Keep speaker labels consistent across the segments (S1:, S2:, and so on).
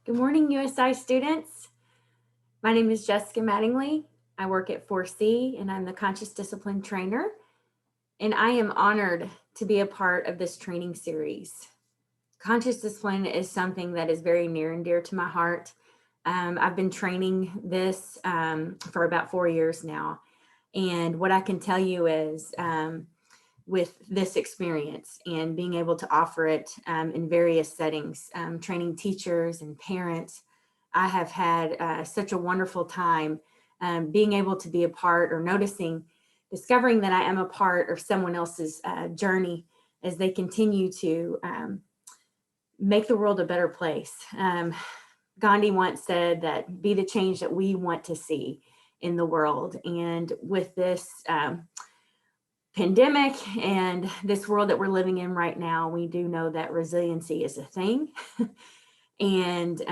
S1: Good morning, USI students. My name is Jessica Mattingly. I work at 4C and I'm the Conscious Discipline Trainer. And I am honored to be a part of this training series. Conscious discipline is something that is very near and dear to my heart. I've been training this for about 4 years now. And what I can tell you is with this experience and being able to offer it in various settings, training teachers and parents, I have had such a wonderful time being able to be a part or discovering that I am a part of someone else's journey as they continue to make the world a better place. Gandhi once said that be the change that we want to see in the world. And with this pandemic and this world that we're living in right now, we do know that resiliency is a thing. And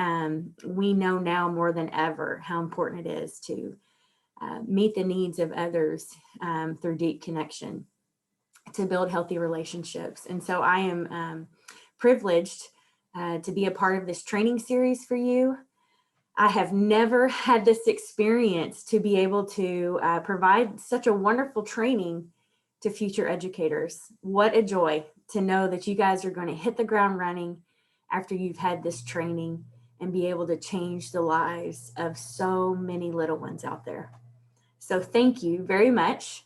S1: we know now more than ever how important it is to meet the needs of others through deep connection, to build healthy relationships. And so I am privileged to be a part of this training series for you. I have never had this experience to be able to provide such a wonderful training to future educators. What a joy to know that you guys are going to hit the ground running after you've had this training and be able to change the lives of so many little ones out there. So thank you very much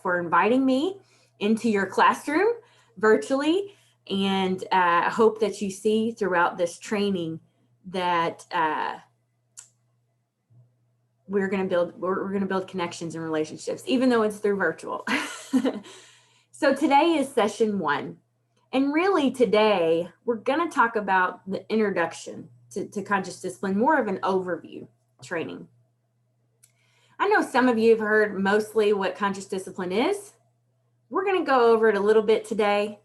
S1: for inviting me into your classroom virtually. And I hope that you see throughout this training that we're going to build connections and relationships, even though it's through virtual. So today is session 1. And really today, we're going to talk about the introduction to conscious discipline, more of an overview training. I know some of you have heard mostly what conscious discipline is. We're going to go over it a little bit today,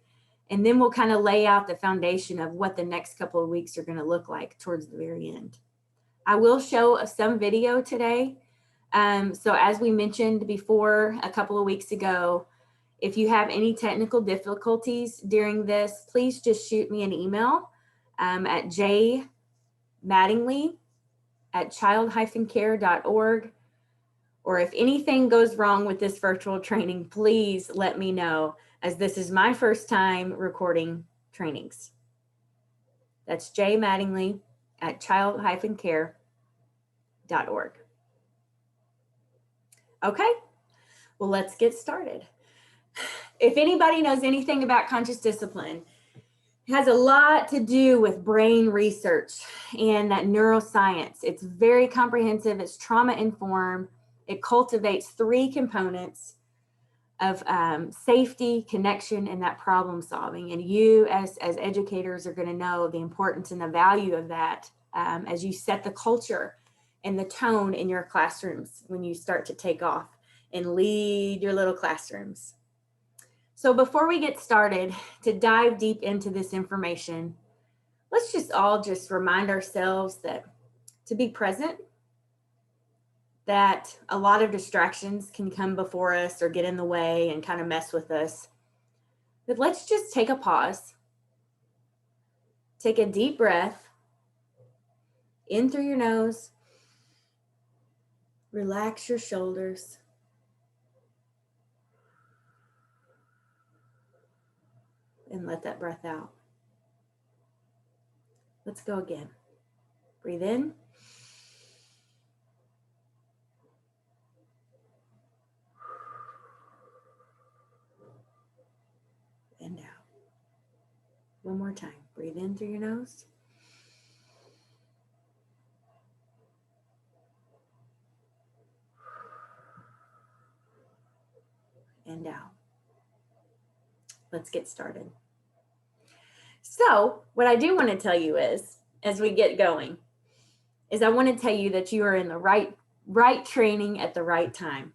S1: and then we'll kind of lay out the foundation of what the next couple of weeks are going to look like towards the very end. I will show some video today. So as we mentioned before a couple of weeks ago, if you have any technical difficulties during this, please just shoot me an email at jmattingly@child-care.org. Or if anything goes wrong with this virtual training, please let me know, as this is my first time recording trainings. That's jmattingly@child-care.org. Okay, well, let's get started. If anybody knows anything about conscious discipline, it has a lot to do with brain research and that neuroscience. It's very comprehensive. It's trauma-informed. It cultivates 3 components of safety, connection, and that problem solving. And you as educators are going to know the importance and the value of that as you set the culture and the tone in your classrooms when you start to take off and lead your little classrooms. So before we get started to dive deep into this information, let's just all remind ourselves that to be present, that a lot of distractions can come before us or get in the way and kind of mess with us. But let's just take a pause, take a deep breath in through your nose, relax your shoulders, and let that breath out. Let's go again. Breathe in. And out. One more time. Breathe in through your nose. And out. Let's get started. So what I do want to tell you is, as we get going, is I want to tell you that you are in the right training at the right time.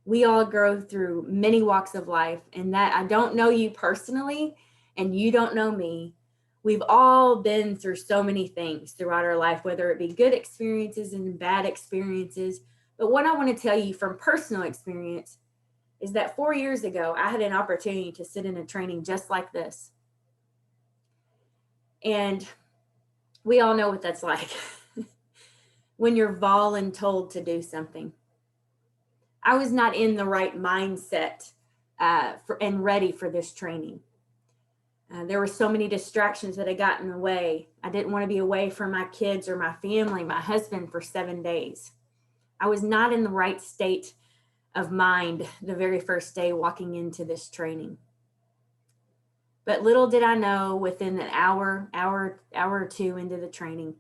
S1: We all go through many walks of life, and that I don't know you personally, and you don't know me. We've all been through so many things throughout our life, whether it be good experiences and bad experiences. But what I want to tell you from personal experience is that 4 years ago, I had an opportunity to sit in a training just like this. And We all know what that's like when you're voluntold to do something. I was not in the right mindset and ready for this training. There were so many distractions that had gotten in the way. I didn't want to be away from my kids or my family, my husband, for 7 days. I was not in the right state of mind the very first day walking into this training. But little did I know, within an hour or two into the training,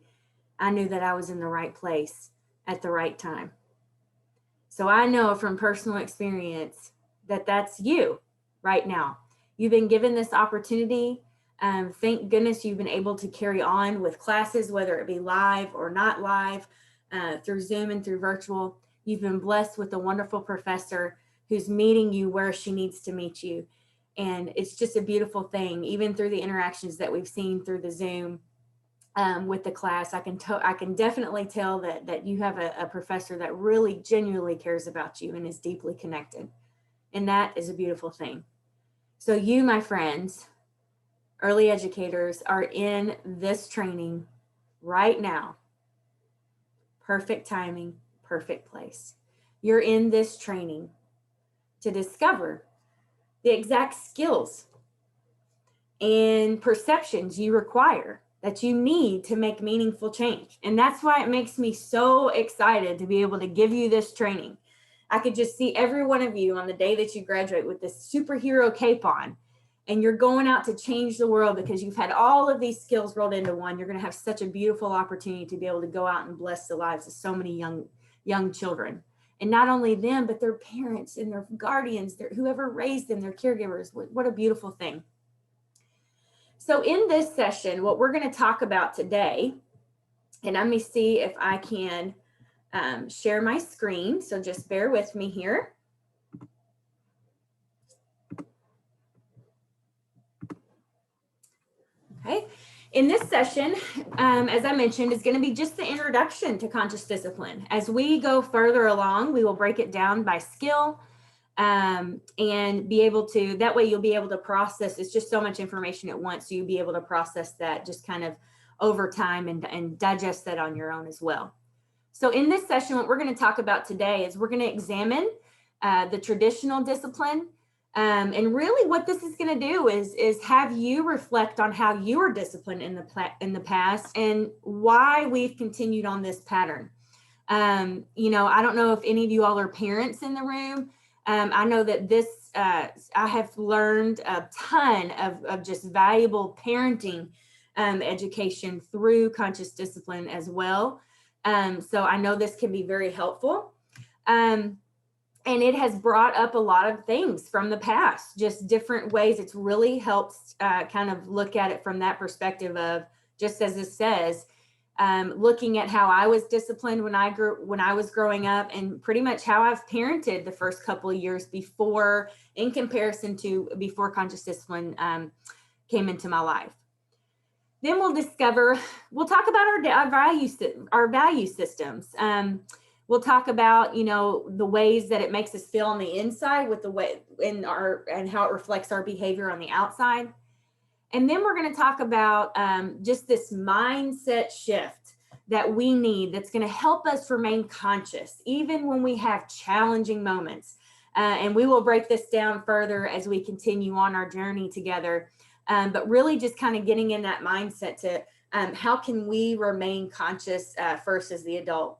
S1: I knew that I was in the right place at the right time. So I know from personal experience that that's you right now. You've been given this opportunity. Thank goodness you've been able to carry on with classes, whether it be live or not live, through Zoom and through virtual. You've been blessed with a wonderful professor who's meeting you where she needs to meet you. And it's just a beautiful thing, even through the interactions that we've seen through the Zoom with the class. I can definitely tell that you have a professor that really genuinely cares about you and is deeply connected. And that is a beautiful thing. So you, my friends, early educators, are in this training right now. Perfect timing, perfect place. You're in this training to discover the exact skills and perceptions you require, that you need to make meaningful change. And that's why it makes me so excited to be able to give you this training. I could just see every one of you on the day that you graduate with this superhero cape on, and you're going out to change the world because you've had all of these skills rolled into one. You're going to have such a beautiful opportunity to be able to go out and bless the lives of so many young children. And not only them, but their parents and their guardians, whoever raised them, their caregivers. What a beautiful thing. So in this session, what we're going to talk about today, and let me see if I can share my screen. So just bear with me here. Okay. In this session, as I mentioned, is going to be just the introduction to conscious discipline. As we go further along, we will break it down by skill, and be able to, that way you'll be able to process. It's just so much information at once, so you'll be able to process that just kind of over time and digest that on your own as well. So in this session, what we're going to talk about today is we're going to examine the traditional discipline. And really what this is going to do is have you reflect on how you were disciplined in the past and why we've continued on this pattern. You know, I don't know if any of you all are parents in the room. I know that this, I have learned a ton of just valuable parenting education through conscious discipline as well. So I know this can be very helpful. And it has brought up a lot of things from the past, just different ways. It's really helps kind of look at it from that perspective of, just as it says, looking at how I was disciplined when I was growing up, and pretty much how I've parented the first couple of years before, in comparison to before conscious discipline came into my life. Then we'll talk about our value systems. We'll talk about, you know, the ways that it makes us feel on the inside with the way and how it reflects our behavior on the outside. And then we're going to talk about just this mindset shift that we need, that's going to help us remain conscious even when we have challenging moments. And we will break this down further as we continue on our journey together. But really just kind of getting in that mindset to how can we remain conscious first as the adult.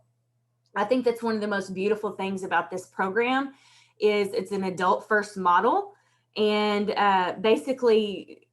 S1: I think that's one of the most beautiful things about this program is it's an adult first model. And basically,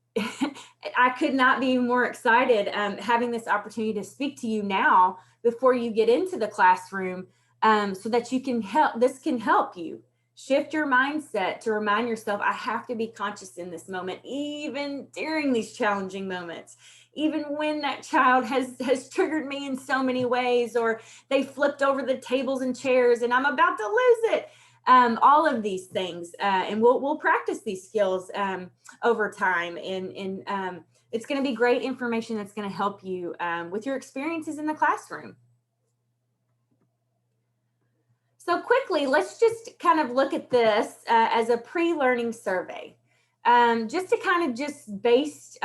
S1: I could not be more excited having this opportunity to speak to you now before you get into the classroom, so that you can this can help you shift your mindset to remind yourself, I have to be conscious in this moment, even during these challenging moments. Even when that child has triggered me in so many ways, or they flipped over the tables and chairs and I'm about to lose it. All of these things, and we'll practice these skills over time, and it's going to be great information that's going to help you with your experiences in the classroom. So quickly, let's just kind of look at this as a pre-learning survey. Just to kind of just base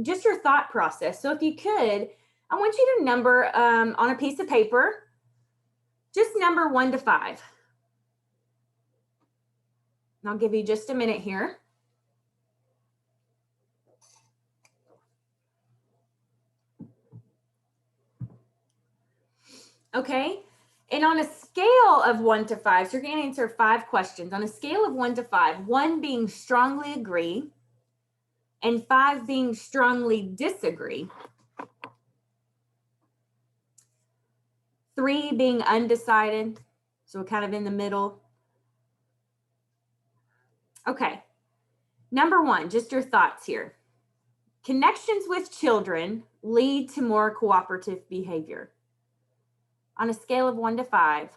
S1: just your thought process. So if you could, I want you to number on a piece of paper, just number 1 to 5. And I'll give you just a minute here. Okay. And on a scale of 1 to 5, so you're going to answer 5 questions. On a scale of 1 to 5, 1 being strongly agree and 5 being strongly disagree, 3 being undecided, so kind of in the middle. Okay. Number 1, just your thoughts here. Connections with children lead to more cooperative behavior. On a scale of 1 to 5,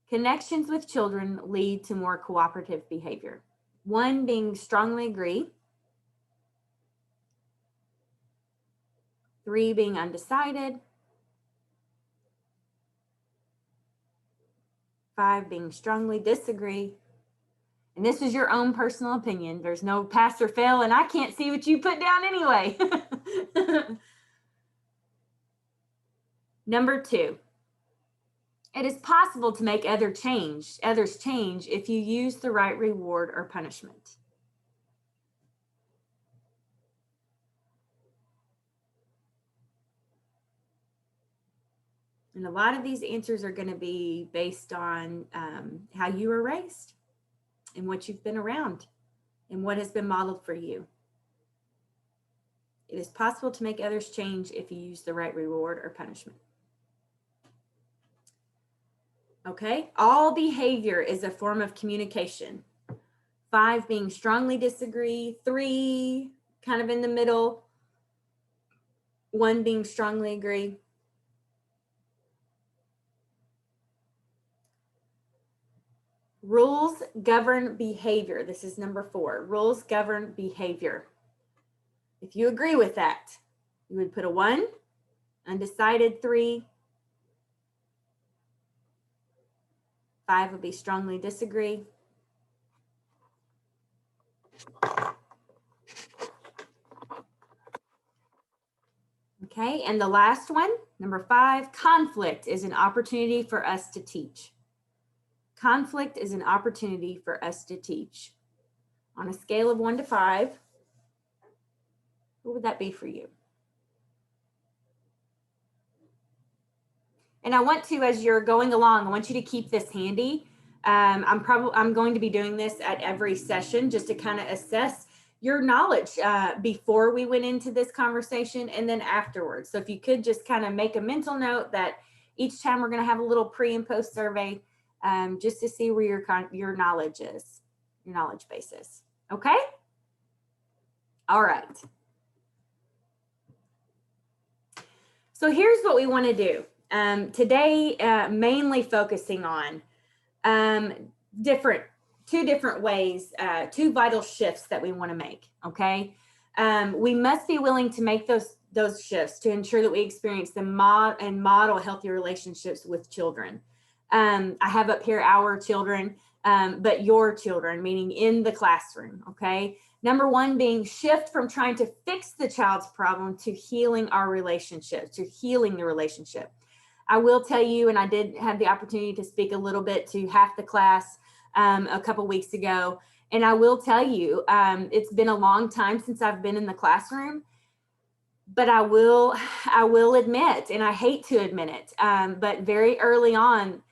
S1: connections with children lead to more cooperative behavior. 1 being strongly agree, 3 being undecided, 5 being strongly disagree. And this is your own personal opinion. There's no pass or fail, and I can't see what you put down anyway. Number 2, it is possible to make others change if you use the right reward or punishment. And a lot of these answers are going to be based on how you were raised and what you've been around and what has been modeled for you. It is possible to make others change if you use the right reward or punishment. Okay, all behavior is a form of communication. 5 being strongly disagree, 3 kind of in the middle, 1 being strongly agree. Rules govern behavior. This is number 4. Rules govern behavior. If you agree with that, you would put a 1, undecided 3, 5 would be strongly disagree. Okay, and the last one, number 5, conflict is an opportunity for us to teach. Conflict is an opportunity for us to teach. On a scale of 1 to 5, what would that be for you? And I want to, as you're going along, I want you to keep this handy. I'm going to be doing this at every session just to kind of assess your knowledge before we went into this conversation and then afterwards. So if you could just kind of make a mental note that each time we're going to have a little pre and post survey just to see where your knowledge is, your knowledge base is. Okay? All right. So here's what we want to do. Today, mainly focusing on two different ways, 2 vital shifts that we want to make. Okay, we must be willing to make those shifts to ensure that we experience and model healthy relationships with children. I have up here our children, but your children, meaning in the classroom. Okay. Number 1 being shift from trying to fix the child's problem to healing our relationship, to healing the relationship. I will tell you, and I did have the opportunity to speak a little bit to half the class a couple weeks ago. And I will tell you, it's been a long time since I've been in the classroom, but I will admit, and I hate to admit it, but very early on,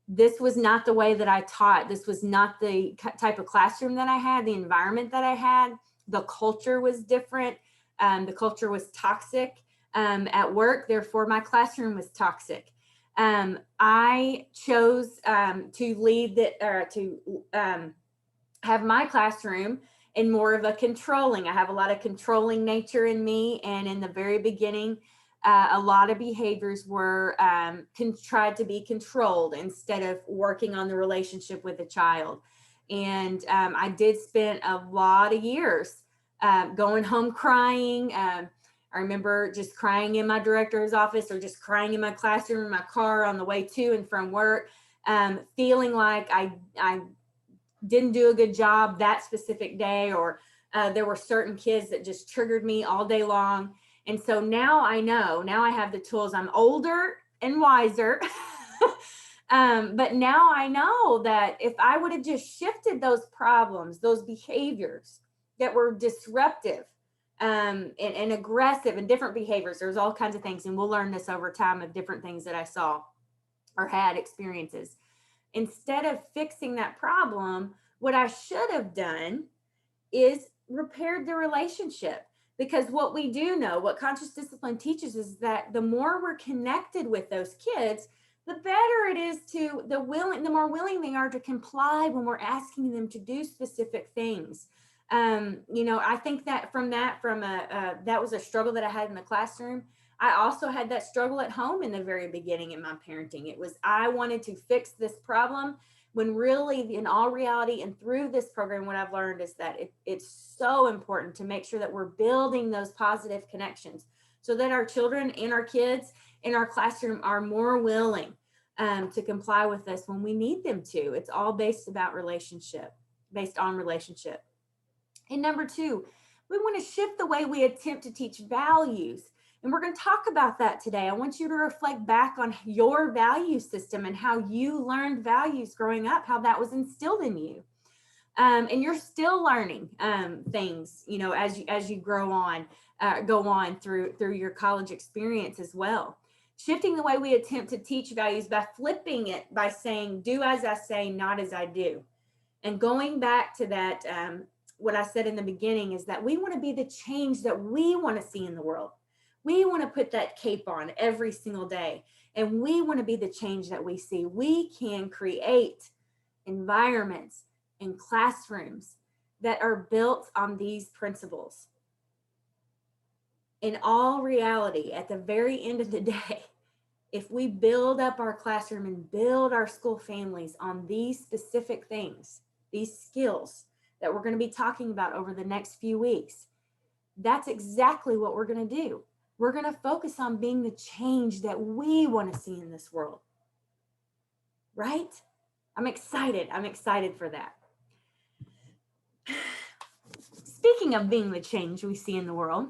S1: this was not the way that I taught. This was not the type of classroom that I had, the environment that I had. The culture was different. The culture was toxic at work. Therefore, my classroom was toxic. I chose to lead have my classroom in more of a controlling. I have a lot of controlling nature in me. And in the very beginning, a lot of behaviors were tried to be controlled instead of working on the relationship with the child. And I did spend a lot of years going home crying. I remember just crying in my director's office or just crying in my classroom, in my car on the way to and from work, feeling like I didn't do a good job that specific day, or there were certain kids that just triggered me all day long. And so now I know, now I have the tools. I'm older and wiser. But now I know that if I would have just shifted those problems, those behaviors that were disruptive, and aggressive and different behaviors, there's all kinds of things. And we'll learn this over time of different things that I saw or had experiences. Instead of fixing that problem, what I should have done is repaired the relationship. Because what we do know, what conscious discipline teaches, is that the more we're connected with those kids, the better it is to the more willing they are to comply when we're asking them to do specific things. I think that that was a struggle that I had in the classroom. I also had that struggle at home in the very beginning in my parenting. It was, I wanted to fix this problem when really, in all reality, and through this program, what I've learned is that it's so important to make sure that we're building those positive connections so that our children and our kids in our classroom are more willing to comply with us when we need them to. It's all based on relationship. And number two, we want to shift the way we attempt to teach values. And we're going to talk about that today. I want you to reflect back on your value system and how you learned values growing up, how that was instilled in you. And you're still learning things, as you go on through your college experience as well. Shifting the way we attempt to teach values by flipping it, by saying, do as I say, not as I do. And going back to that, what I said in the beginning is that we want to be the change that we want to see in the world. We want to put that cape on every single day, and we want to be the change that we see. We can create environments and classrooms that are built on these principles. In all reality, at the very end of the day, if we build up our classroom and build our school families on these specific things, these skills that we're going to be talking about over the next few weeks, that's exactly what we're going to do. We're going to focus on being the change that we want to see in this world. Right? I'm excited. I'm excited for that. Speaking of being the change we see in the world,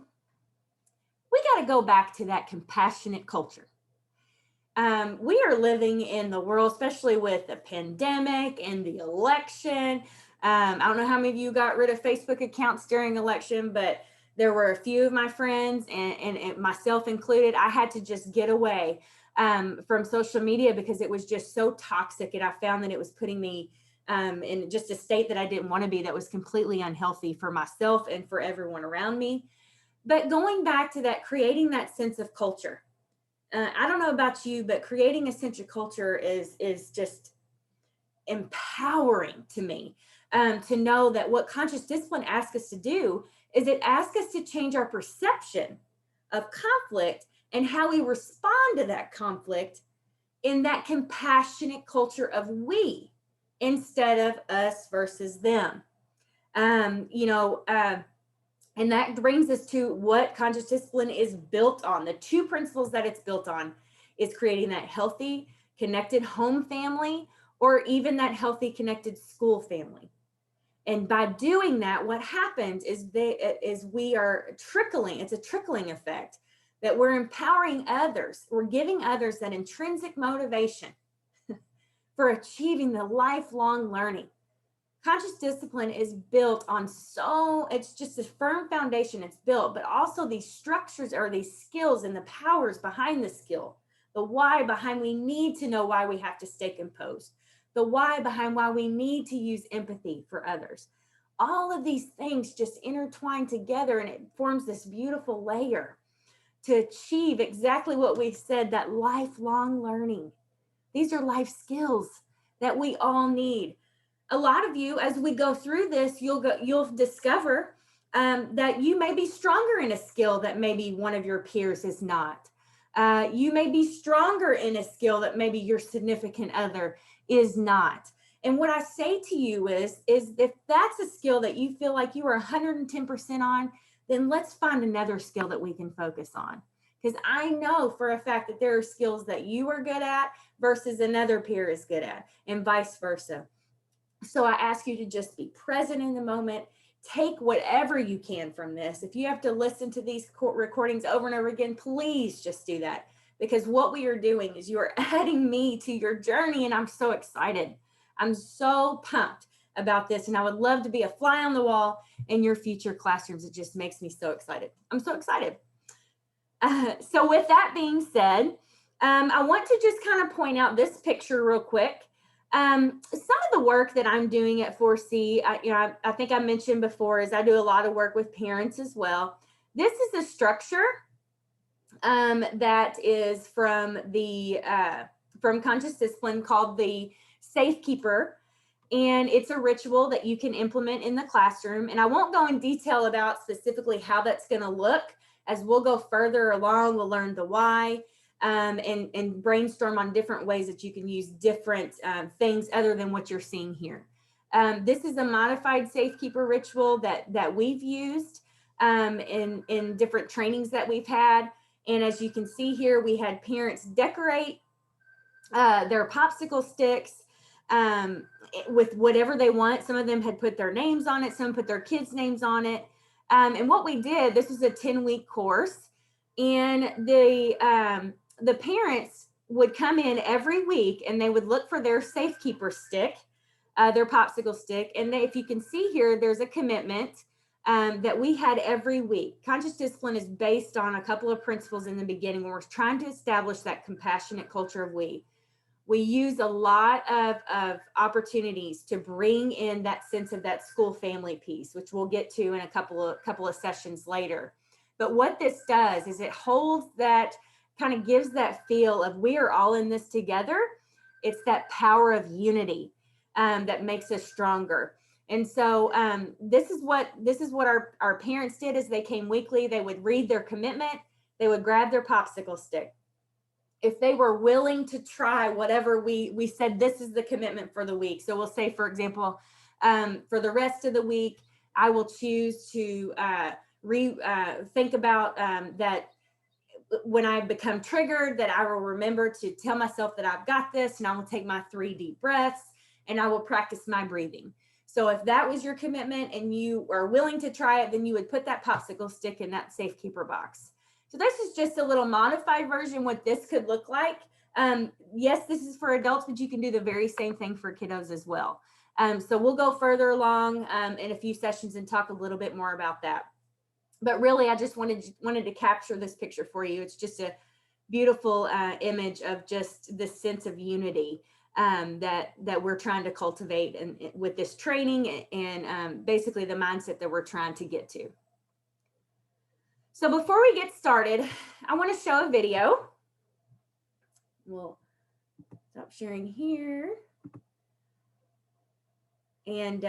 S1: we got to go back to that compassionate culture. We are living in the world, especially with the pandemic and the election. I don't know how many of you got rid of Facebook accounts during election, but there were a few of my friends and myself included. I had to just get away from social media because it was just so toxic. And I found that it was putting me in just a state that I didn't want to be, that was completely unhealthy for myself and for everyone around me. But going back to that, creating that sense of culture. I don't know about you, but creating a sense of culture is just empowering to me, to know that what conscious discipline asks us to do is it asks us to change our perception of conflict and how we respond to that conflict in that compassionate culture of we instead of us versus them. And that brings us to what conscious discipline is built on. The two principles that it's built on is creating that healthy, connected home family, or even that healthy, connected school family. And by doing that, what happens is we are trickling. It's a trickling effect that we're empowering others. We're giving others that intrinsic motivation for achieving the lifelong learning. Conscious discipline is built on it's just a firm foundation it's built, but also these structures or these skills and the powers behind the skill, the why behind we need to know why we have to stay composed, the why behind why we need to use empathy for others. All of these things just intertwine together and it forms this beautiful layer to achieve exactly what we said, that lifelong learning. These are life skills that we all need. A lot of you, as we go through this, you'll discover that you may be stronger in a skill that maybe one of your peers is not. You may be stronger in a skill that maybe your significant other is not. And what I say to you is if that's a skill that you feel like you are 110% on, then let's find another skill that we can focus on. Because I know for a fact that there are skills that you are good at versus another peer is good at, and vice versa. So I ask you to just be present in the moment, take whatever you can from this. If you have to listen to these recordings over and over again, please just do that, because what we are doing is you are adding me to your journey, and I'm so excited. I'm so pumped about this, and I would love to be a fly on the wall in your future classrooms. It just makes me so excited. I'm so excited. So with that being said, I want to just kind of point out this picture real quick. Some of the work that I'm doing at 4C, I think I mentioned before, is I do a lot of work with parents as well. This is a structure that is from Conscious Discipline, called the Safekeeper. And it's a ritual that you can implement in the classroom. And I won't go in detail about specifically how that's going to look. As we'll go further along, we'll learn the why, and brainstorm on different ways that you can use different things other than what you're seeing here. This is a modified Safekeeper ritual that we've used in different trainings that we've had. And as you can see here, we had parents decorate their popsicle sticks with whatever they want. Some of them had put their names on it, some put their kids' names on it. And what we did, this was a 10-week course, and the parents would come in every week and they would look for their Safekeeper stick, their popsicle stick. And if you can see here, there's a commitment that we had every week. Conscious Discipline is based on a couple of principles in the beginning where we're trying to establish that compassionate culture of we. We use a lot of opportunities to bring in that sense of that school family piece, which we'll get to in a couple of sessions later. But what this does is it holds that, kind of gives that feel of we are all in this together. It's that power of unity that makes us stronger. And so this is what our parents did. As they came weekly, they would read their commitment, they would grab their popsicle stick. If they were willing to try whatever we said, this is the commitment for the week. So we'll say, for example, for the rest of the week, I will choose to think about that when I become triggered, that I will remember to tell myself that I've got this, and I will take my 3 deep breaths, and I will practice my breathing. So if that was your commitment and you are willing to try it, then you would put that popsicle stick in that Safekeeper box. So this is just a little modified version what this could look like. Yes, this is for adults, but you can do the very same thing for kiddos as well. So we'll go further along in a few sessions and talk a little bit more about that. But really, I just wanted to capture this picture for you. It's just a beautiful image of just this sense of unity that we're trying to cultivate with this training, and basically the mindset that we're trying to get to. So before we get started, I want to show a video. We'll stop sharing here. And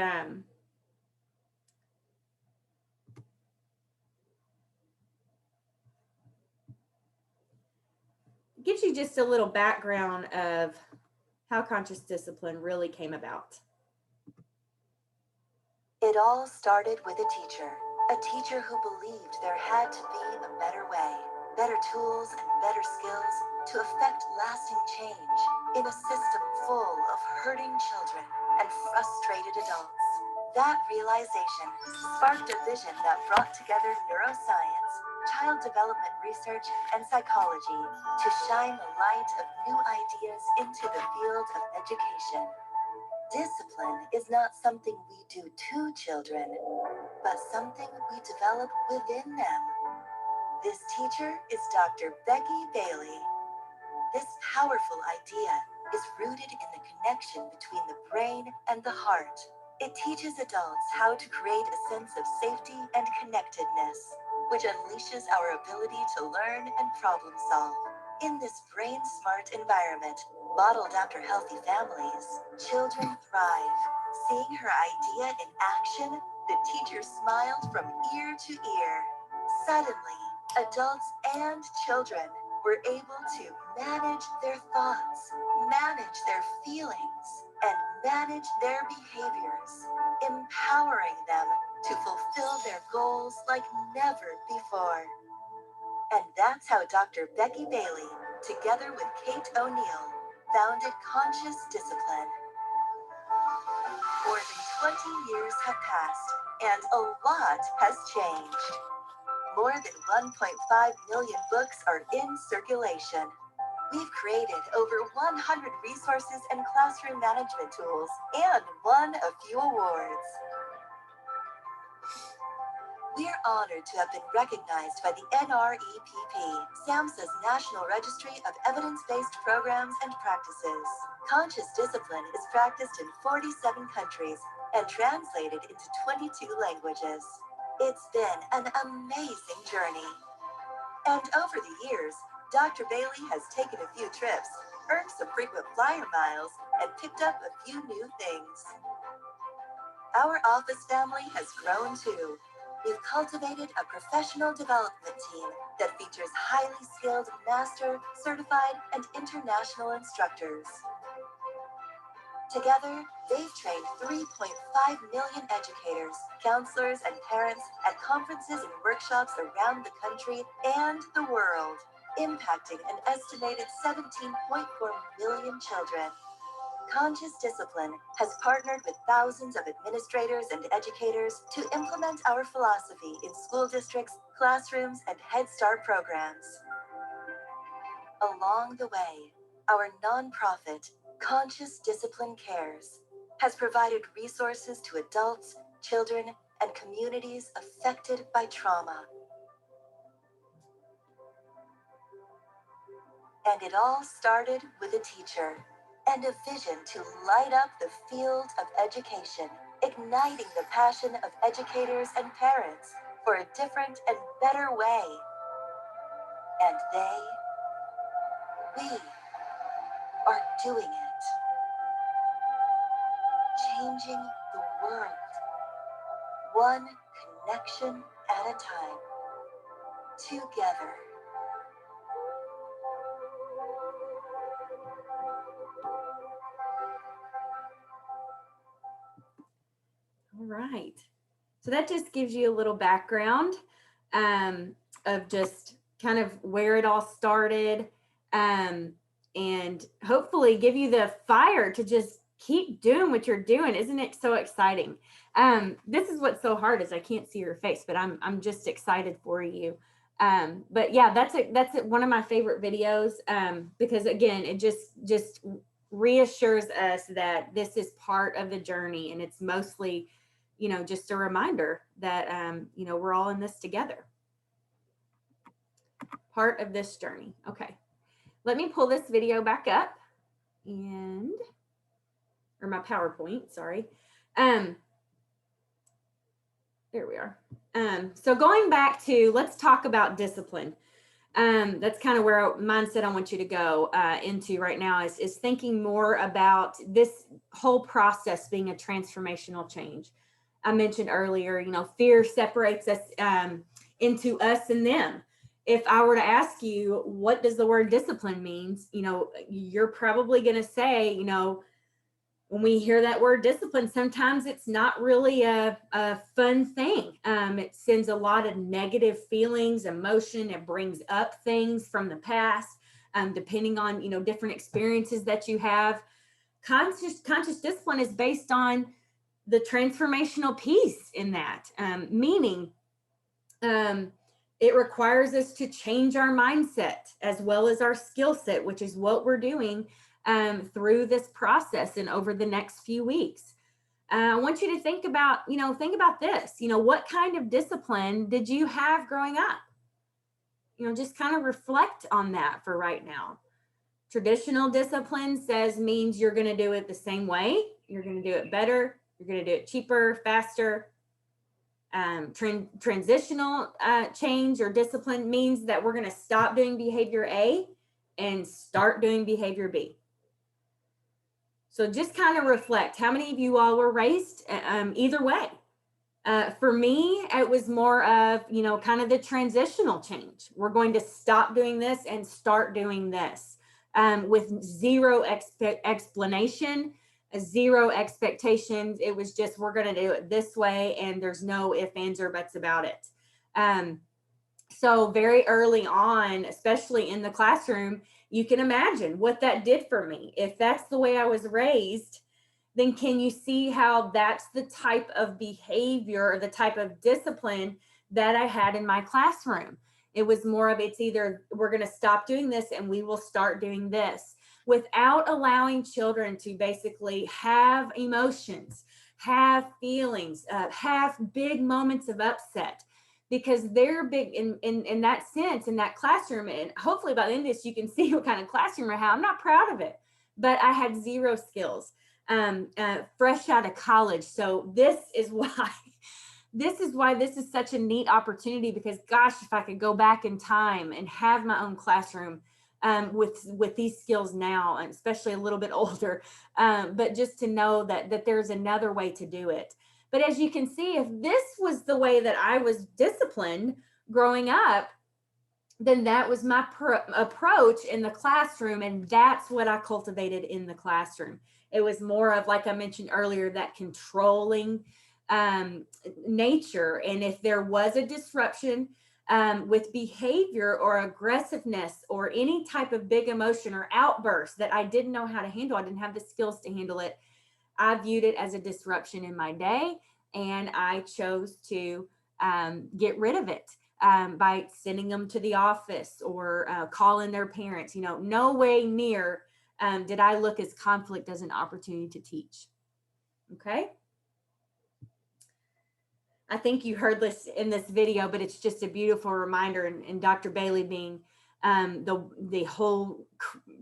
S1: gives you just a little background of how Conscious Discipline really came about.
S2: It all started with a teacher who believed there had to be a better way, better tools and better skills to effect lasting change in a system full of hurting children and frustrated adults. That realization sparked a vision that brought together neuroscience, child development research, and psychology to shine the light of new ideas into the field of education. Discipline is not something we do to children, but something we develop within them. This teacher is Dr. Becky Bailey. This powerful idea is rooted in the connection between the brain and the heart. It teaches adults how to create a sense of safety and connectedness, which unleashes our ability to learn and problem solve. In this brain-smart environment, modeled after healthy families, children thrive. Seeing her idea in action, the teacher smiled from ear to ear. Suddenly, adults and children were able to manage their thoughts, manage their feelings, and manage their behaviors, empowering them to fulfill their goals like never before. And that's how Dr. Becky Bailey, together with Kate O'Neill, founded Conscious Discipline. More than 20 years have passed, and a lot has changed. More than 1.5 million books are in circulation. We've created over 100 resources and classroom management tools and won a few awards. We're honored to have been recognized by the NREPP, SAMHSA's National Registry of Evidence-Based Programs and Practices. Conscious discipline is practiced in 47 countries and translated into 22 languages. It's been an amazing journey. And over the years, Dr. Bailey has taken a few trips, earned some frequent flyer miles, and picked up a few new things. Our office family has grown too. We've cultivated a professional development team that features highly skilled master, certified, and international instructors. Together, they've trained 3.5 million educators, counselors, and parents at conferences and workshops around the country and the world, impacting an estimated 17.4 million children. Conscious Discipline has partnered with thousands of administrators and educators to implement our philosophy in school districts, classrooms, and Head Start programs. Along the way, our nonprofit, Conscious Discipline Cares, has provided resources to adults, children, and communities affected by trauma. And it all started with a teacher and a vision to light up the field of education, igniting the passion of educators and parents for a different and better way. And we are doing it. Changing the world, one connection at a time, together.
S1: All right. So that just gives you a little background of just kind of where it all started, and hopefully give you the fire to just keep doing what you're doing. Isn't it so exciting? This is what's so hard is I can't see your face, but I'm just excited for you. But yeah, that's one of my favorite videos, because again, it just reassures us that this is part of the journey, and it's mostly, just a reminder that, we're all in this together. Part of this journey. Okay. Let me pull this video back up or my PowerPoint, sorry. There we are. So going back to, let's talk about discipline. That's kind of where mindset I want you to go into right now is thinking more about this whole process being a transformational change. I mentioned earlier, fear separates us into us and them. If I were to ask you, what does the word discipline means? You're probably going to say, when we hear that word discipline, sometimes it's not really a fun thing. It sends a lot of negative feelings, emotion. It brings up things from the past, depending on, different experiences that you have. Conscious discipline is based on the transformational piece in that, meaning it requires us to change our mindset as well as our skill set, which is what we're doing through this process and over the next few weeks. I want you to think about this. What kind of discipline did you have growing up? Just kind of reflect on that for right now. Traditional discipline means you're going to do it the same way. You're going to do it better. You're going to do it cheaper, faster. Transitional change or discipline means that we're going to stop doing behavior A and start doing behavior B. So just kind of reflect. How many of you all were raised either way? For me, it was more of, kind of the transitional change. We're going to stop doing this and start doing this with zero explanation, zero expectations. It was just, we're going to do it this way, and there's no ifs, ands, or buts about it. So very early on, especially in the classroom, you can imagine what that did for me. If that's the way I was raised, then can you see how that's the type of behavior or the type of discipline that I had in my classroom? It was more of, it's either we're going to stop doing this and we will start doing this, without allowing children to basically have emotions, have feelings, have big moments of upset, because they're big in that sense, in that classroom. And hopefully by the end of this, you can see what kind of classroom I have. I'm not proud of it, but I had zero skills, fresh out of college. So this is why this is such a neat opportunity, because gosh, if I could go back in time and have my own classroom, with these skills now, and especially a little bit older, but just to know that there's another way to do it. But as you can see, if this was the way that I was disciplined growing up, then that was my approach in the classroom, and that's what I cultivated in the classroom. It was more of, like I mentioned earlier, that controlling um, nature. And if there was a disruption with behavior or aggressiveness or any type of big emotion or outburst that I didn't know how to handle, I didn't have the skills to handle it, I viewed it as a disruption in my day, and I chose to get rid of it by sending them to the office or calling their parents. You know, no way near did I look as conflict as an opportunity to teach. Okay. I think you heard this in this video, but it's just a beautiful reminder. And Dr. Bailey being the whole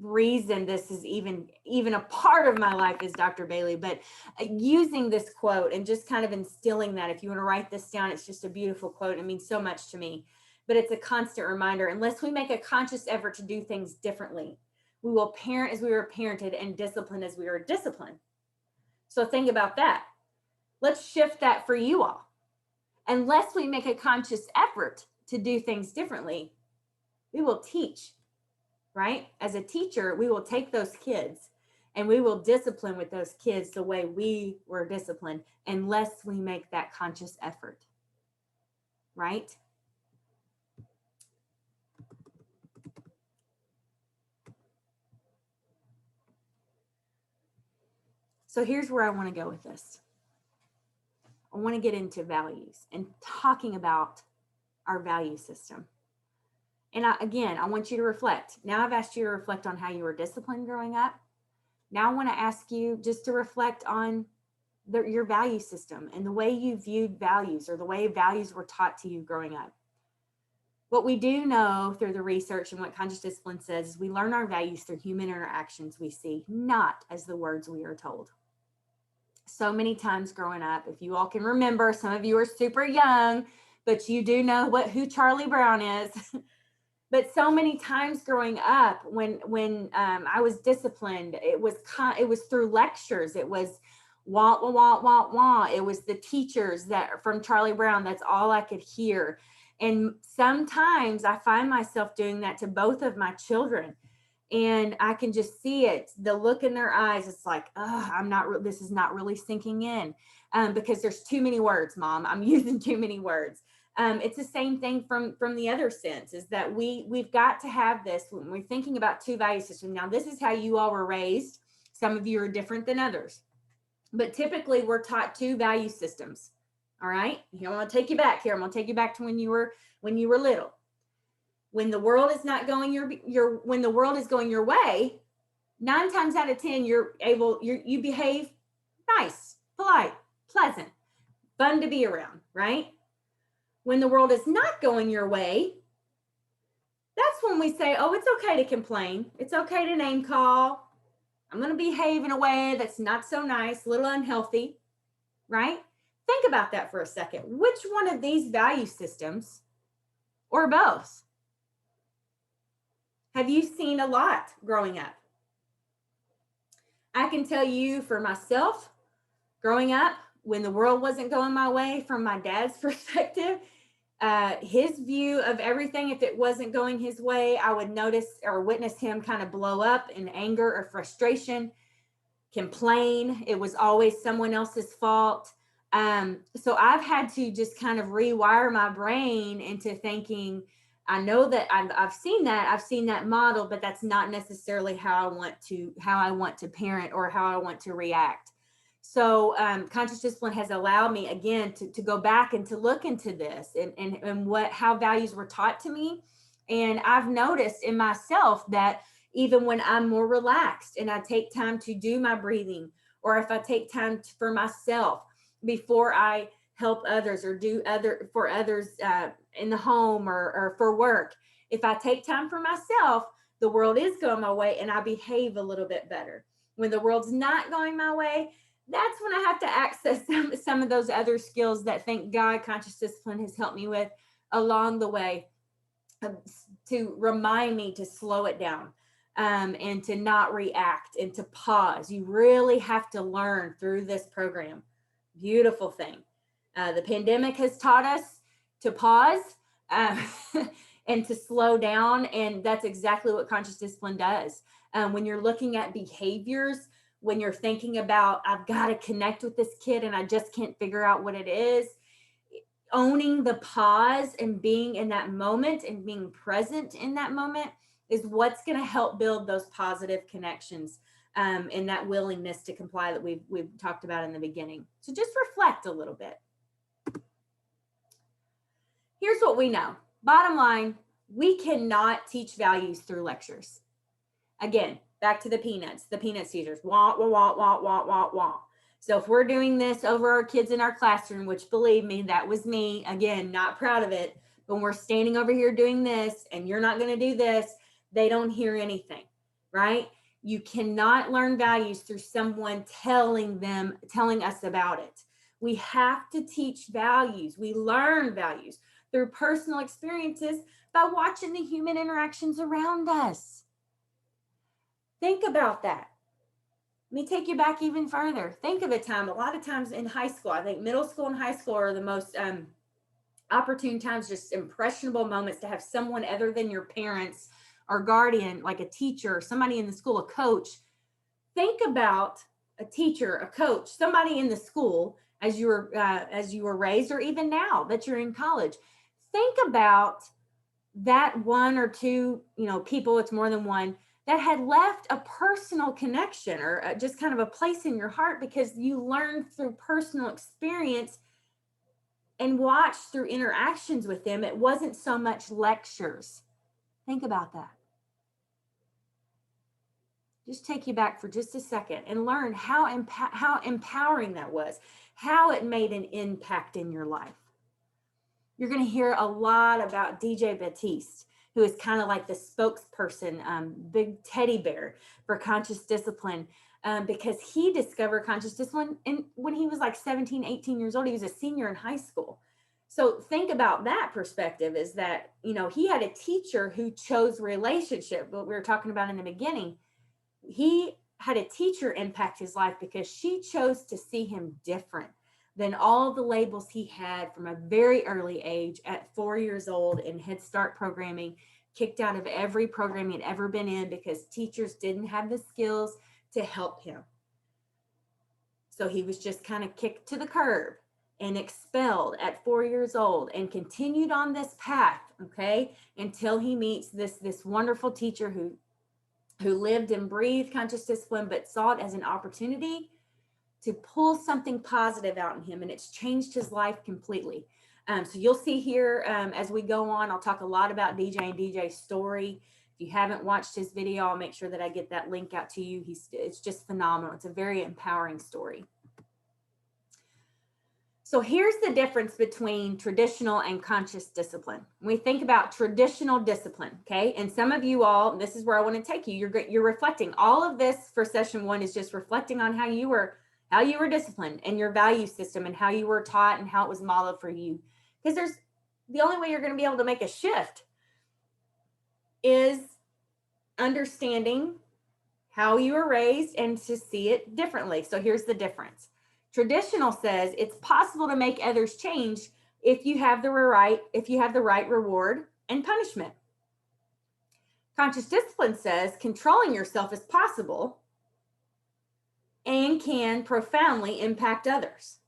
S1: reason this is even a part of my life is Dr. Bailey. But using this quote and just kind of instilling that, if you want to write this down, it's just a beautiful quote. It means so much to me. But it's a constant reminder. Unless we make a conscious effort to do things differently, we will parent as we were parented and discipline as we were disciplined. So think about that. Let's shift that for you all. Unless we make a conscious effort to do things differently, we will teach, right? As a teacher, we will take those kids and we will discipline with those kids the way we were disciplined, unless we make that conscious effort, right? So here's where I want to go with this. I want to get into values and talking about our value system. And again, I want you to reflect. Now I've asked you to reflect on how you were disciplined growing up. Now I want to ask you just to reflect on your value system and the way you viewed values, or the way values were taught to you growing up. What we do know through the research and what conscious discipline says is we learn our values through human interactions we see, not as the words we are told. So many times growing up, if you all can remember, some of you are super young, but you do know who Charlie Brown is. But so many times growing up, when I was disciplined, it was through lectures. It was wah wah wah wah wah. It was the teachers that from Charlie Brown. That's all I could hear. And sometimes I find myself doing that to both of my children, and I can just see it. The look in their eyes. It's like, oh, this is not really sinking in, because there's too many words, Mom. I'm using too many words. It's the same thing from the other sense, is that we've got to have this when we're thinking about two value systems. Now, this is how you all were raised. Some of you are different than others, but typically we're taught two value systems. All right. Here, I'm going to take you back here. I'm going to take you back to when you were little. When the world is not going when the world is going your way, 9 times out of 10, you behave nice, polite, pleasant, fun to be around, right? When the world is not going your way, that's when we say, oh, it's okay to complain. It's okay to name call. I'm going to behave in a way that's not so nice, a little unhealthy, right? Think about that for a second. Which one of these value systems, or both, have you seen a lot growing up? I can tell you for myself, growing up, when the world wasn't going my way, from my dad's perspective, his view of everything, if it wasn't going his way, I would notice or witness him kind of blow up in anger or frustration, complain. It was always someone else's fault. So I've had to just kind of rewire my brain into thinking, I know that I've seen that model, but that's not necessarily how I want to parent or how I want to react. So conscious discipline has allowed me again to go back and to look into this and how values were taught to me. And I've noticed in myself that even when I'm more relaxed and I take time to do my breathing, or if I take time for myself before I help others or do other for others in the home or for work, if I take time for myself, the world is going my way and I behave a little bit better. When the world's not going my way, that's when I have to access some of those other skills that, thank God, conscious discipline has helped me with along the way, to remind me to slow it down, and to not react and to pause. You really have to learn through this program. Beautiful thing. The pandemic has taught us to pause, uh, and to slow down. And that's exactly what conscious discipline does. When you're looking at behaviors, when you're thinking about, I've got to connect with this kid and I just can't figure out what it is, owning the pause and being in that moment and being present in that moment is what's going to help build those positive connections, and that willingness to comply that we've talked about in the beginning. So just reflect a little bit. Here's what we know. Bottom line, we cannot teach values through lectures. Again, back to the peanuts teachers, wah, wah, wah, wah, wah, wah, wah. So if we're doing this over our kids in our classroom, which believe me, that was me, again, not proud of it, when we're standing over here doing this and you're not going to do this, they don't hear anything, right? You cannot learn values through someone telling us about it. We have to teach values. We learn values through personal experiences by watching the human interactions around us. Think about that. Let me take you back even further. Think of a time, a lot of times in high school, I think middle school and high school are the most opportune times, just impressionable moments to have someone other than your parents or guardian, like a teacher, or somebody in the school, a coach. Think about a teacher, a coach, somebody in the school as you were raised, or even now that you're in college. Think about that one or two, people, it's more than one, that had left a personal connection, or just kind of a place in your heart because you learned through personal experience and watched through interactions with them. It wasn't so much lectures. Think about that. Just take you back for just a second and learn how empowering that was, how it made an impact in your life. You're going to hear a lot about DJ Batiste, who is kind of like the spokesperson, big teddy bear for conscious discipline, because he discovered conscious discipline when he was like 17, 18 years old. He was a senior in high school. So think about that perspective, is that, he had a teacher who chose relationship, what we were talking about in the beginning. He had a teacher impact his life because she chose to see him different than all the labels he had from a very early age. At 4 years old in Head Start programming, kicked out of every program he'd ever been in because teachers didn't have the skills to help him. So he was just kind of kicked to the curb and expelled at 4 years old, and continued on this path, okay, until he meets this wonderful teacher who lived and breathed conscious discipline, but saw it as an opportunity to pull something positive out in him, and it's changed his life completely. So you'll see here, as we go on, I'll talk a lot about DJ and DJ's story. If you haven't watched his video, I'll make sure that I get that link out to you. It's just phenomenal. It's a very empowering story. So here's the difference between traditional and conscious discipline. When we think about traditional discipline, okay, and some of you all, this is where I want to take you. You're reflecting. All of this for session 1 is just reflecting on how you were disciplined, and your value system, and how you were taught, and how it was modeled for you. Because the only way you're going to be able to make a shift is understanding how you were raised and to see it differently. So here's the difference. Traditional says it's possible to make others change if you have the right reward and punishment. Conscious discipline says controlling yourself is possible and can profoundly impact others.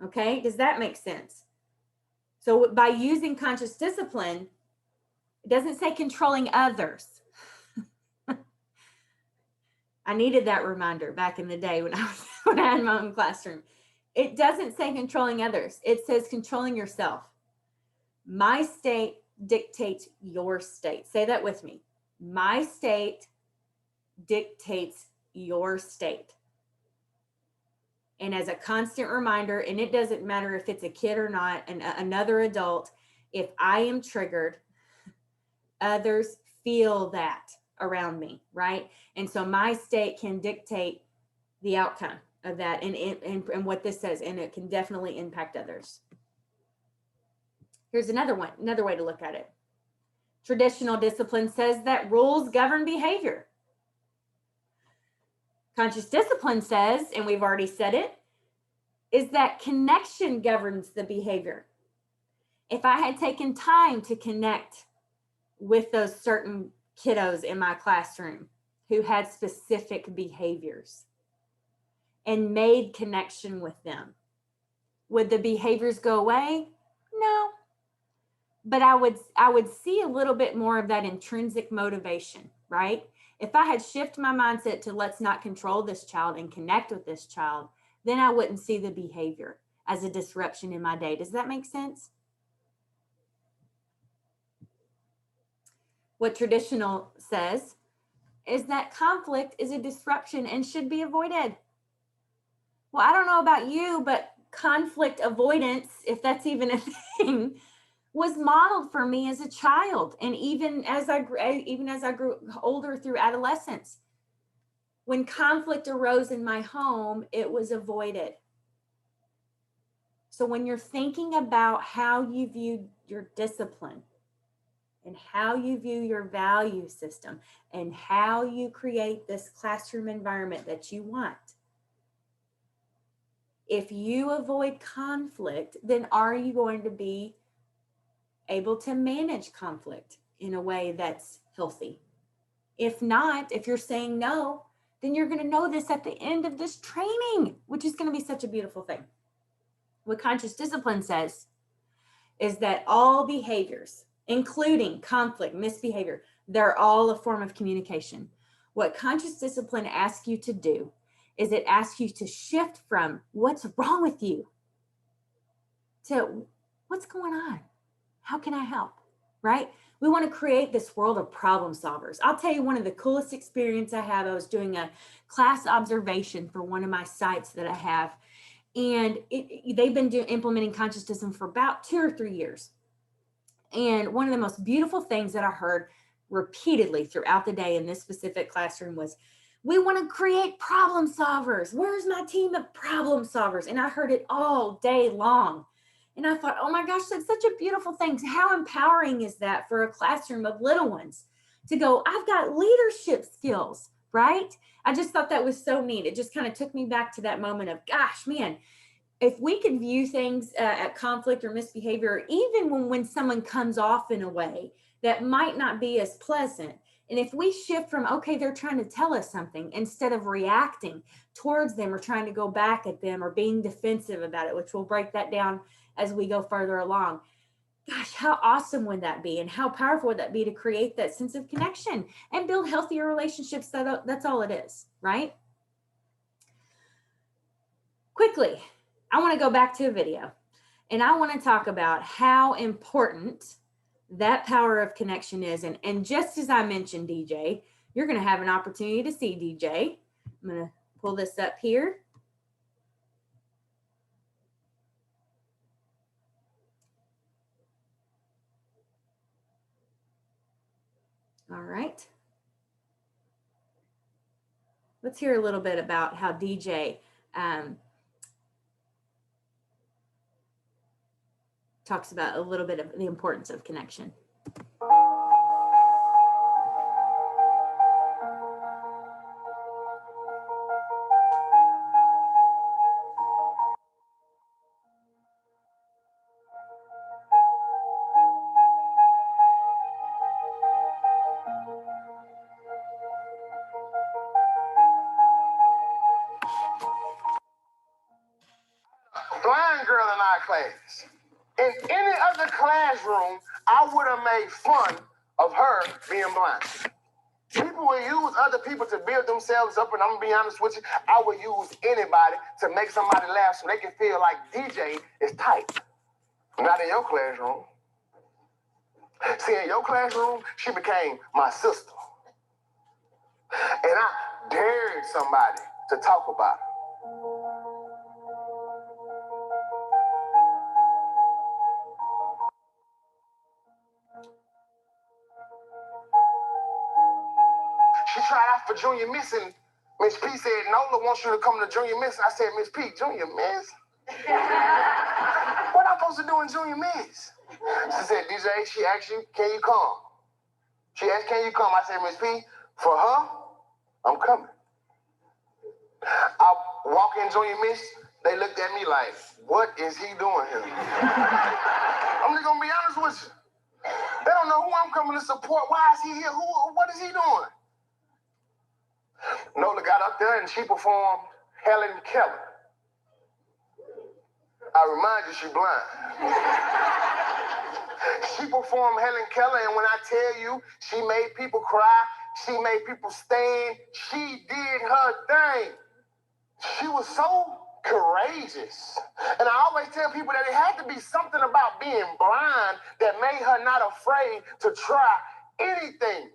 S1: Okay, does that make sense? So by using conscious discipline, it doesn't say controlling others. I needed that reminder back in the day when when I had my own classroom. It doesn't say controlling others. It says controlling yourself. My state dictates your state. Say that with me. My state dictates your state. And as a constant reminder, and it doesn't matter if it's a kid or not, and another adult, if I am triggered, others feel that around me, right? And so my state can dictate the outcome of that and what this says, and it can definitely impact others. Here's another one, another way to look at it. Traditional discipline says that rules govern behavior. Conscious discipline says, and we've already said it, is that connection governs the behavior. If I had taken time to connect with those certain kiddos in my classroom who had specific behaviors and made connection with them, would the behaviors go away? No. But I would see a little bit more of that intrinsic motivation, right? If I had shifted my mindset to let's not control this child and connect with this child, then I wouldn't see the behavior as a disruption in my day. Does that make sense? What traditional says is that conflict is a disruption and should be avoided. Well, I don't know about you, but conflict avoidance, if that's even a thing, was modeled for me as a child, and even as I grew older through adolescence. When conflict arose in my home, it was avoided. So when you're thinking about how you view your discipline and how you view your value system and how you create this classroom environment that you want, if you avoid conflict, then are you going to be able to manage conflict in a way that's healthy? If not, if you're saying no, then you're going to know this at the end of this training, which is going to be such a beautiful thing. What conscious discipline says is that all behaviors, including conflict, misbehavior, they're all a form of communication. What conscious discipline asks you to do is it asks you to shift from what's wrong with you to what's going on? How can I help? Right? We want to create this world of problem solvers. I'll tell you one of the coolest experiences I have. I was doing a class observation for one of my sites that I have, and they've been implementing conscious discipline for about 2 or 3 years. And one of the most beautiful things that I heard repeatedly throughout the day in this specific classroom was, we want to create problem solvers. Where's my team of problem solvers? And I heard it all day long. And I thought, oh my gosh, that's such a beautiful thing. How empowering is that for a classroom of little ones to go, I've got leadership skills, right? I just thought that was so neat. It just kind of took me back to that moment of, gosh, man, if we could view things at conflict or misbehavior, even when someone comes off in a way that might not be as pleasant, and if we shift from, okay, they're trying to tell us something, instead of reacting towards them or trying to go back at them or being defensive about it, which we'll break that down as we go further along. Gosh, how awesome would that be? And how powerful would that be to create that sense of connection and build healthier relationships? That's all it is, right? Quickly, I want to go back to a video, and I want to talk about how important that power of connection is. And just as I mentioned, DJ, you're going to have an opportunity to see DJ. I'm going to pull this up here. All right. Let's hear a little bit about how DJ talks about a little bit of the importance of connection.
S3: Blind girl in our class. In any other classroom, I would have made fun of her being blind. People will use other people to build themselves up, and I'm gonna be honest with you, I will use anybody to make somebody laugh so they can feel like DJ is tight. Not in your classroom. See, in your classroom, she became my sister. And I dared somebody to talk about her. She tried out for junior miss, and Miss P said, Nola wants you to come to junior miss. I said, Miss P, junior miss? What am I supposed to do in junior miss? She said, DJ, she asked you, can you come? She asked, can you come? I said, Miss P, for her, I'm coming. I walk in junior miss, they looked at me like, what is he doing here? I'm just gonna be honest with you. They don't know who I'm coming to support. Why is he here? What is he doing? Nola got up there and she performed Helen Keller. I remind you, she's blind. She performed Helen Keller, and when I tell you, she made people cry, she made people stand, she did her thing. She was so courageous. And I always tell people that it had to be something about being blind that made her not afraid to try anything.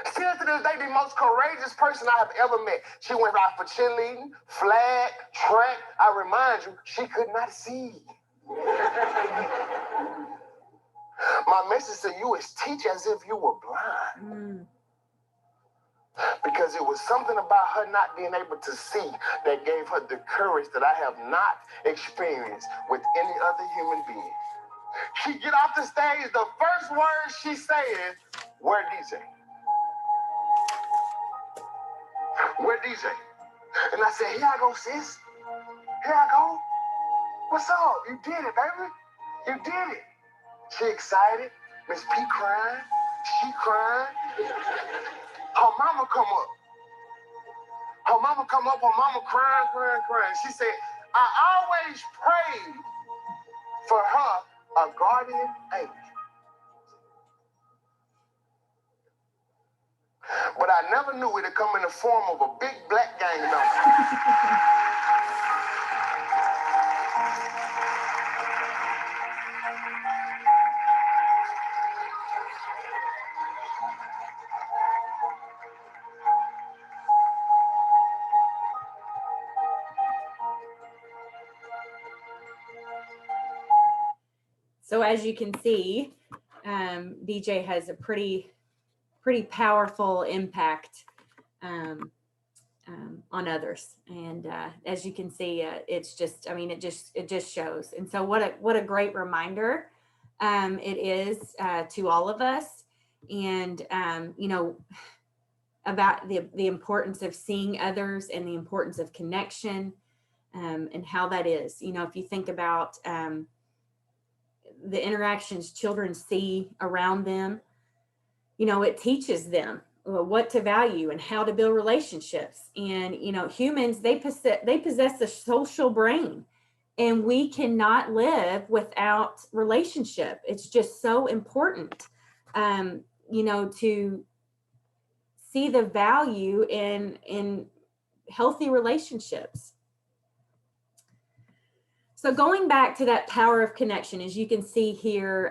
S3: Still to this day, the most courageous person I have ever met. She went out for cheerleading, flag, track. I remind you, she could not see. My message to you is teach as if you were blind. Because it was something about her not being able to see that gave her the courage that I have not experienced with any other human being. She get off the stage, the first words she says, where DJ? Where DJ? And I said, here I go, sis. Here I go. What's up? You did it, baby. You did it. She excited. Miss P crying. She crying. Her mama come up. Her mama come up. Her mama crying, crying, crying. She said, I always prayed for her a guardian angel. But I never knew it'd come in the form of a big black gang member.
S1: So as you can see, DJ has a pretty powerful impact on others, and as you can see, it's just, I mean, it just shows. And so what a great reminder it is to all of us, and you know, about the importance of seeing others and the importance of connection, and how that is, you know, if you think about the interactions children see around them, you know, it teaches them what to value and how to build relationships. And, you know, humans, they possess a social brain, and we cannot live without relationship. It's just so important, you know, to see the value in healthy relationships. So going back to that power of connection, as you can see here,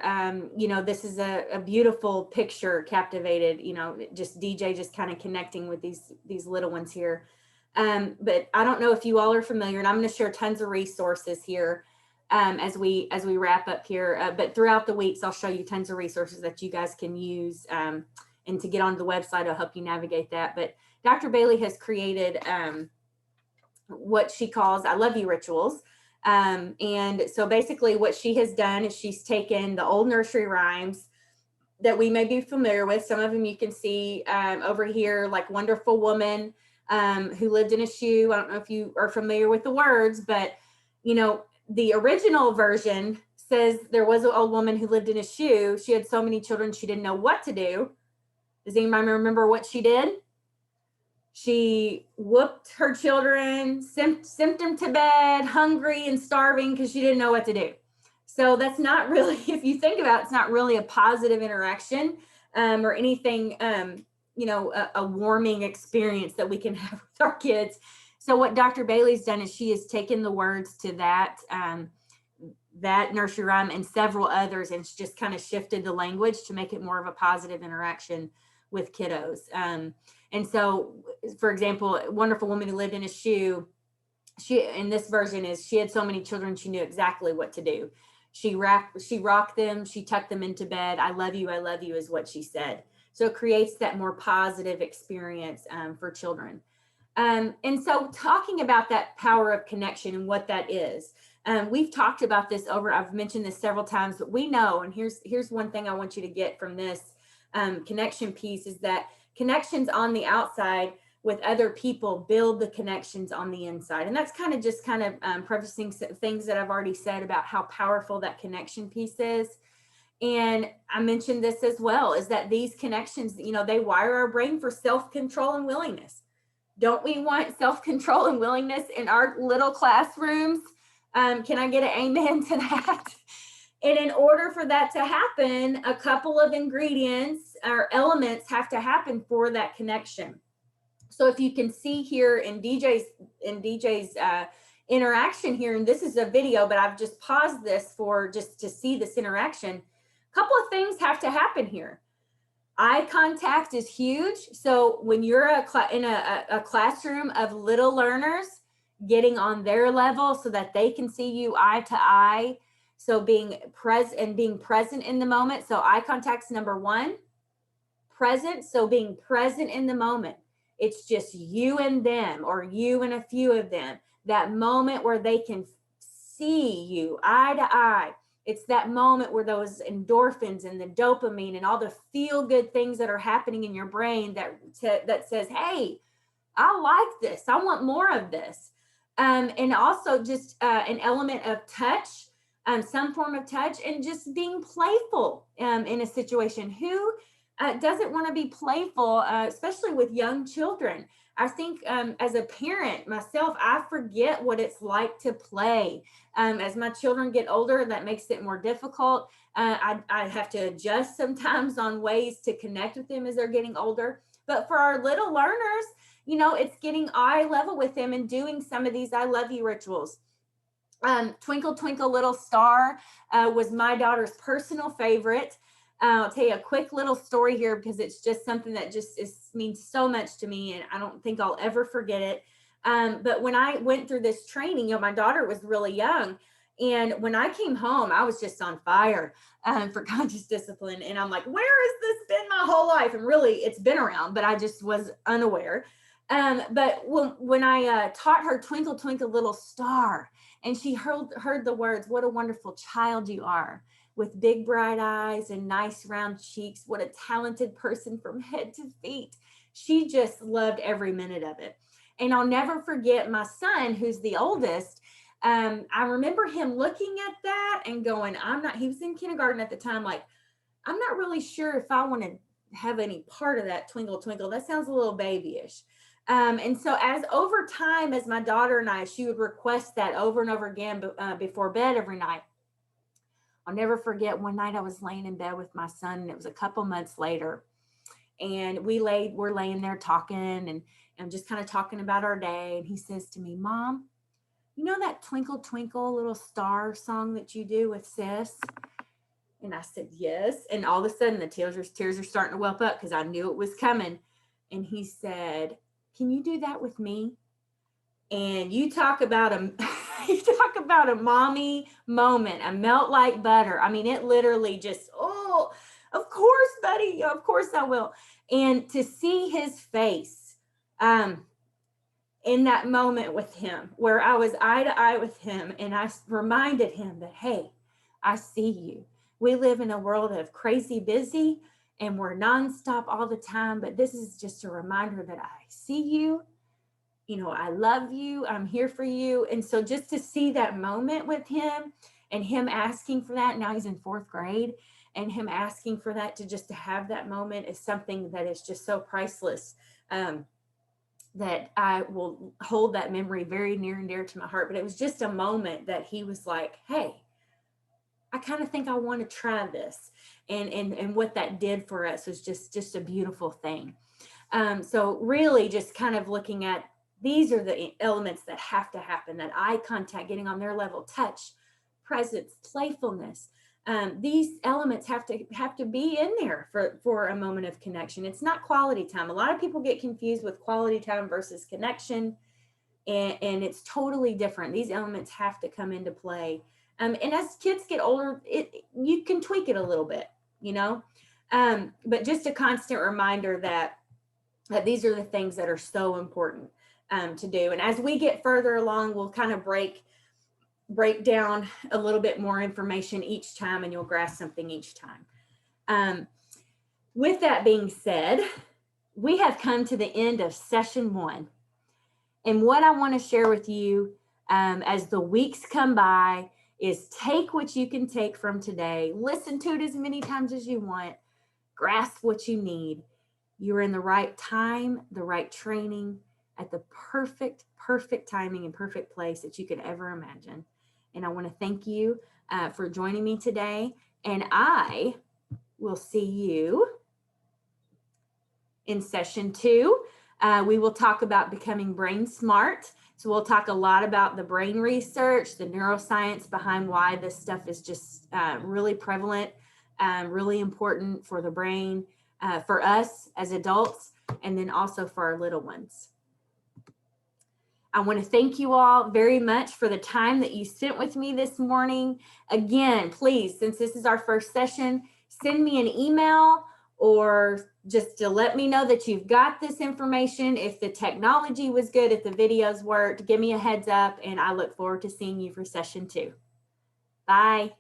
S1: you know, this is a beautiful picture, captivated, you know, just DJ just kind of connecting with these little ones here. But I don't know if you all are familiar, and I'm going to share tons of resources here as we wrap up here. But throughout the weeks, I'll show you tons of resources that you guys can use, and to get onto the website, I'll help you navigate that. But Dr. Bailey has created what she calls I Love You rituals. And so basically what she has done is she's taken the old nursery rhymes that we may be familiar with. Some of them you can see over here, like Wonderful Woman Who Lived in a Shoe. I don't know if you are familiar with the words, but you know, the original version says there was an old woman who lived in a shoe. She had so many children, she didn't know what to do. Does anybody remember what she did? She whooped her children, sent them to bed hungry and starving because she didn't know what to do. So that's not really, if you think about it, it's not really a positive interaction. or anything, a warming experience that we can have with our kids. So what Dr. Bailey's done is she has taken the words to that nursery rhyme and several others, and just kind of shifted the language to make it more of a positive interaction with kiddos. And so, for example, a wonderful woman who lived in a shoe, she, in this version, is she had so many children, she knew exactly what to do. She rocked them, she tucked them into bed. I love you is what she said. So it creates that more positive experience for children. And so talking about that power of connection and what that is, we've talked about this I've mentioned this several times, but we know, and here's one thing I want you to get from this connection piece, is that connections on the outside with other people build the connections on the inside. And that's kind of prefacing things that I've already said about how powerful that connection piece is. And I mentioned this as well, is that these connections, they wire our brain for self-control and willingness. Don't we want self-control and willingness in our little classrooms? Can I get an amen to that? And in order for that to happen, a couple of ingredients or elements have to happen for that connection. So if you can see here in DJ's interaction here, and this is a video, but I've just paused this for just to see this interaction. A couple of things have to happen here. Eye contact is huge. So when you're in a classroom of little learners, getting on their level so that they can see you eye to eye. So being present in the moment. So eye contact's number one. Present. So being present in the moment. It's just you and them, or you and a few of them. That moment where they can see you eye to eye. It's that moment where those endorphins and the dopamine and all the feel good things that are happening in your brain that says, hey, I like this. I want more of this. And also just an element of touch, some form of touch, and just being playful in a situation. Who doesn't want to be playful, especially with young children? I think as a parent myself, I forget what it's like to play. As my children get older, that makes it more difficult. I have to adjust sometimes on ways to connect with them as they're getting older. But for our little learners, it's getting eye level with them and doing some of these I love you rituals. Twinkle, Twinkle, Little Star was my daughter's personal favorite. I'll tell you a quick little story here because it's just something that means so much to me, and I don't think I'll ever forget it. But when I went through this training, my daughter was really young. And when I came home, I was just on fire for conscious discipline. And I'm like, where has this been my whole life? And really, it's been around, but I just was unaware. But when I taught her Twinkle, Twinkle, Little Star, and she heard the words, what a wonderful child you are, with big bright eyes and nice round cheeks. What a talented person from head to feet. She just loved every minute of it. And I'll never forget my son, who's the oldest. I remember him looking at that and going, he was in kindergarten at the time, like, I'm not really sure if I want to have any part of that Twinkle, Twinkle. That sounds a little babyish. And so as over time, as my daughter and I, she would request that over and over again before bed every night. I'll never forget one night I was laying in bed with my son, and it was a couple months later. And we're laying there talking and just kind of talking about our day. And he says to me, Mom, you know that Twinkle, Twinkle, Little Star song that you do with Sis? And I said, yes. And all of a sudden the tears are starting to well up because I knew it was coming. And he said, can you do that with me? And you talk about a mommy moment, a melt like butter. I mean, it literally just, oh, of course, buddy. Of course I will. And to see his face in that moment with him, where I was eye to eye with him, and I reminded him that, hey, I see you. We live in a world of crazy busy, and we're nonstop all the time. But this is just a reminder that I see you. I love you. I'm here for you. And so just to see that moment with him and him asking for that, now he's in 4th grade, and him asking for that, to have that moment is something that is just so priceless, that I will hold that memory very near and dear to my heart. But it was just a moment that he was like, hey, I kind of think I want to try this. And what that did for us was just a beautiful thing. So really just kind of looking at, these are the elements that have to happen: that eye contact, getting on their level, touch, presence, playfulness. These elements have to be in there for a moment of connection. It's not quality time. A lot of people get confused with quality time versus connection, and it's totally different. These elements have to come into play. And as kids get older, you can tweak it a little bit, you know, but just a constant reminder that these are the things that are so important to do. And as we get further along, we'll kind of break down a little bit more information each time, and you'll grasp something each time. With that being said, we have come to the end of session 1. And what I want to share with you as the weeks come by is take what you can take from today, listen to it as many times as you want, grasp what you need. You're in the right time, the right training, at the perfect timing and perfect place that you could ever imagine. And I want to thank you for joining me today. And I will see you in session 2. We will talk about becoming brain smart. So we'll talk a lot about the brain research, the neuroscience behind why this stuff is just really prevalent, really important for the brain, for us as adults, and then also for our little ones. I want to thank you all very much for the time that you spent with me this morning. Again, please, since this is our first session, send me an email or just to let me know that you've got this information. If the technology was good, if the videos worked, give me a heads up, and I look forward to seeing you for session 2. Bye.